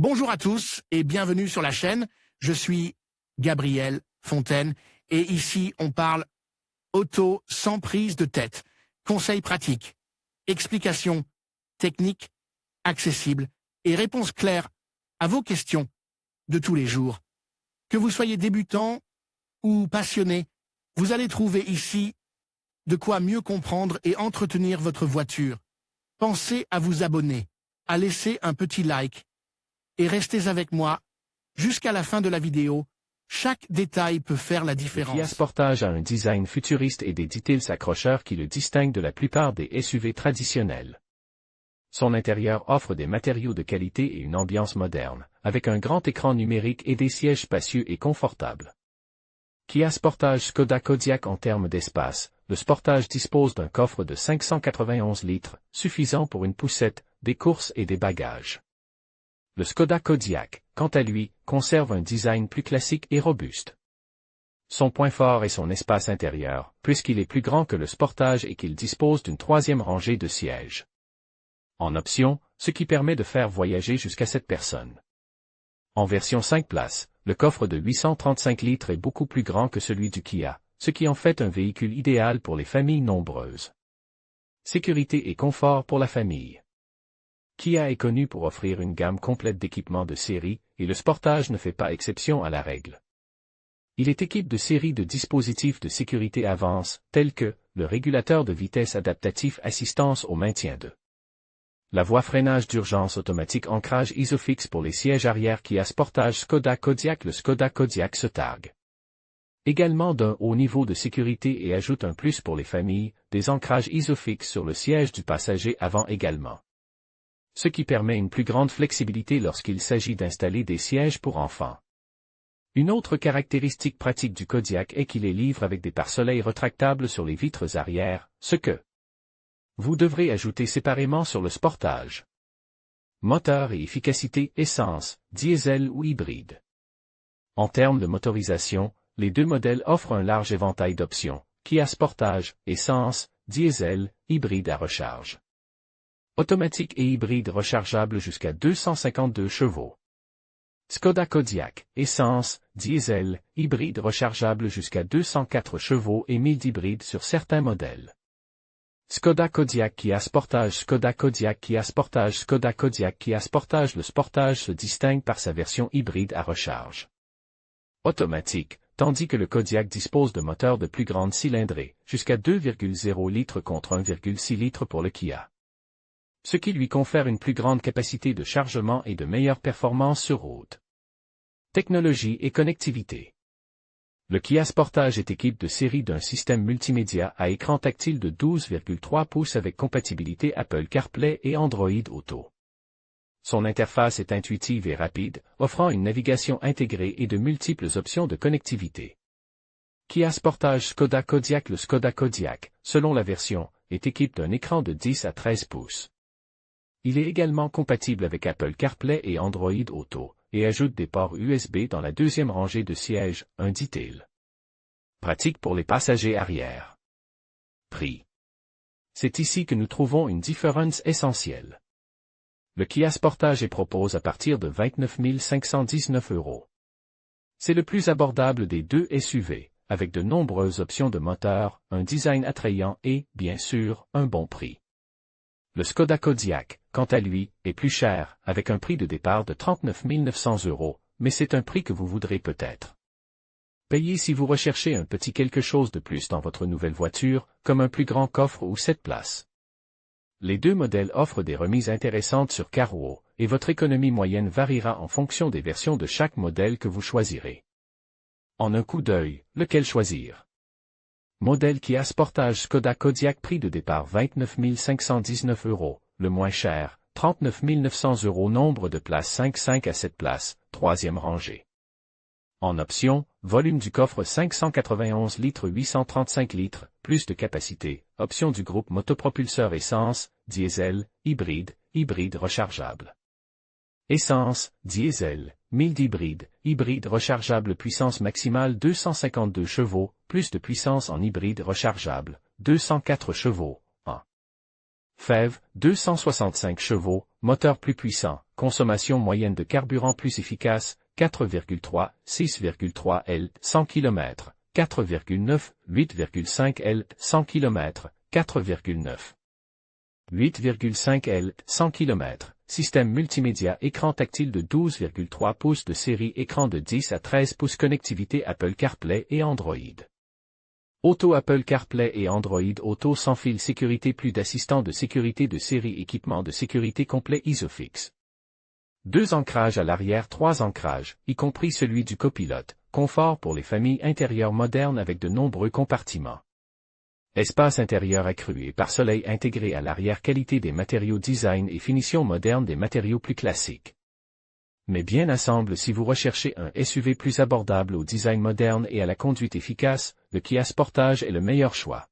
Bonjour à tous et bienvenue sur la chaîne. Je suis Gabriel Fontaine et ici on parle auto sans prise de tête. Conseils pratiques, explications techniques, accessibles et réponses claires à vos questions de tous les jours. Que vous soyez débutant ou passionné, vous allez trouver ici de quoi mieux comprendre et entretenir votre voiture. Pensez à vous abonner, à laisser un petit like et restez avec moi jusqu'à la fin de la vidéo. Chaque détail peut faire la différence. Le Kia Sportage a un design futuriste et des details accrocheurs qui le distinguent de la plupart des SUV traditionnels. Son intérieur offre des matériaux de qualité et une ambiance moderne, avec un grand écran numérique et des sièges spacieux et confortables. Kia Sportage Škoda Kodiaq. En termes d'espace, le Sportage dispose d'un coffre de 591 litres, suffisant pour une poussette, des courses et des bagages. Le Škoda Kodiaq, quant à lui, conserve un design plus classique et robuste. Son point fort est son espace intérieur, puisqu'il est plus grand que le Sportage et qu'il dispose d'une troisième rangée de sièges. En option, ce qui permet de faire voyager jusqu'à 7 personnes. En version 5 places, le coffre de 835 litres est beaucoup plus grand que celui du Kia, ce qui en fait un véhicule idéal pour les familles nombreuses. Sécurité et confort pour la famille. Kia est connu pour offrir une gamme complète d'équipements de série, et le Sportage ne fait pas exception à la règle. Il est équipé de séries de dispositifs de sécurité avance, tels que le régulateur de vitesse adaptatif assistance au maintien de la voie freinage d'urgence automatique ancrage Isofix pour les sièges arrière Kia Sportage Škoda Kodiaq. Le Škoda Kodiaq se targue également d'un haut niveau de sécurité et ajoute un plus pour les familles, des ancrages Isofix sur le siège du passager avant également. Ce qui permet une plus grande flexibilité lorsqu'il s'agit d'installer des sièges pour enfants. Une autre caractéristique pratique du Kodiaq est qu'il est livré avec des pare-soleils rétractables sur les vitres arrière, ce que vous devrez ajouter séparément sur le Sportage. Moteur et efficacité essence, diesel ou hybride. En termes de motorisation, les deux modèles offrent un large éventail d'options, Kia Sportage, essence, diesel, hybride à recharge. Automatique et hybride rechargeable jusqu'à 252 chevaux. Škoda Kodiaq, essence, diesel, hybride rechargeable jusqu'à 204 chevaux et mild hybride sur certains modèles. Škoda Kodiaq Kia Sportage Škoda Kodiaq Kia Sportage Škoda Kodiaq Kia Sportage. Le Sportage se distingue par sa version hybride à recharge automatique, tandis que le Kodiaq dispose de moteurs de plus grande cylindrée, jusqu'à 2,0 litres contre 1,6 litres pour le Kia. Ce qui lui confère une plus grande capacité de chargement et de meilleures performances sur route. Technologie et connectivité. Le Kia Sportage est équipé de série d'un système multimédia à écran tactile de 12,3 pouces avec compatibilité Apple CarPlay et Android Auto. Son interface est intuitive et rapide, offrant une navigation intégrée et de multiples options de connectivité. Kia Sportage Škoda Kodiaq. Le Škoda Kodiaq, selon la version, est équipé d'un écran de 10 à 13 pouces. Il est également compatible avec Apple CarPlay et Android Auto, et ajoute des ports USB dans la deuxième rangée de sièges, un detail pratique pour les passagers arrière. Prix. C'est ici que nous trouvons une différence essentielle. Le Kia Sportage est proposé à partir de 29 519 €. C'est le plus abordable des deux SUV, avec de nombreuses options de moteur, un design attrayant et, bien sûr, un bon prix. Le Škoda Kodiaq, quant à lui, est plus cher, avec un prix de départ de 39 900 €, mais c'est un prix que vous voudrez peut-être payer si vous recherchez un petit quelque chose de plus dans votre nouvelle voiture, comme un plus grand coffre ou 7 places. Les deux modèles offrent des remises intéressantes sur Carwow, et votre économie moyenne variera en fonction des versions de chaque modèle que vous choisirez. En un coup d'œil, lequel choisir? Modèle Kia Sportage Škoda Kodiaq. Prix de départ 29 519 €, le moins cher, 39 900 €. Nombre de places 5 à 7 places, troisième rangée. En option, volume du coffre 591 litres 835 litres, plus de capacité, option du groupe motopropulseur essence, diesel, hybride, hybride rechargeable. Essence, diesel, mild hybride, hybride rechargeable. Puissance maximale 252 chevaux, plus de puissance en hybride rechargeable, 204 chevaux, en FEV, 265 chevaux, moteur plus puissant, consommation moyenne de carburant plus efficace, 4,3, 6,3 L, 100 km, 4,9, 8,5 L, 100 km, 4,9. 8,5 L, 100 km, système multimédia écran tactile de 12,3 pouces de série écran de 10 à 13 pouces connectivité Apple CarPlay et Android. Auto Apple CarPlay et Android Auto sans fil sécurité plus d'assistants de sécurité de série équipement de sécurité complet Isofix. 2 ancrages à l'arrière 3 ancrages, y compris celui du copilote, confort pour les familles intérieures modernes avec de nombreux compartiments. Espace intérieur accru et pare-soleil intégré à l'arrière qualité des matériaux design et finition moderne des matériaux plus classiques. Mais bien ensemble si vous recherchez un SUV plus abordable au design moderne et à la conduite efficace, le Kia Sportage est le meilleur choix.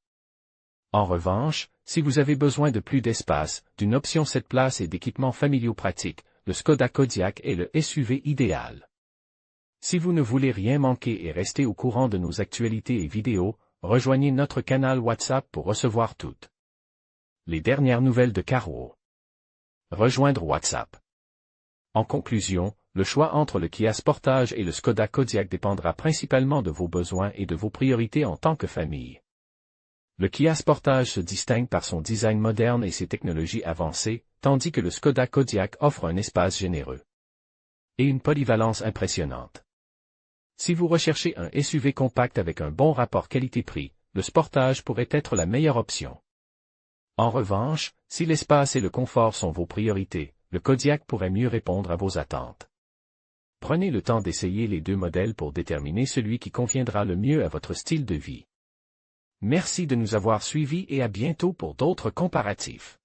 En revanche, si vous avez besoin de plus d'espace, d'une option 7 places et d'équipements familiaux pratiques, le Skoda Kodiaq est le SUV idéal. Si vous ne voulez rien manquer et rester au courant de nos actualités et vidéos, rejoignez notre canal WhatsApp pour recevoir toutes les dernières nouvelles de Carwow. Rejoindre WhatsApp. En conclusion, le choix entre le Kia Sportage et le Skoda Kodiaq dépendra principalement de vos besoins et de vos priorités en tant que famille. Le Kia Sportage se distingue par son design moderne et ses technologies avancées, tandis que le Skoda Kodiaq offre un espace généreux et une polyvalence impressionnante. Si vous recherchez un SUV compact avec un bon rapport qualité-prix, le Sportage pourrait être la meilleure option. En revanche, si l'espace et le confort sont vos priorités, le Kodiaq pourrait mieux répondre à vos attentes. Prenez le temps d'essayer les deux modèles pour déterminer celui qui conviendra le mieux à votre style de vie. Merci de nous avoir suivis et à bientôt pour d'autres comparatifs.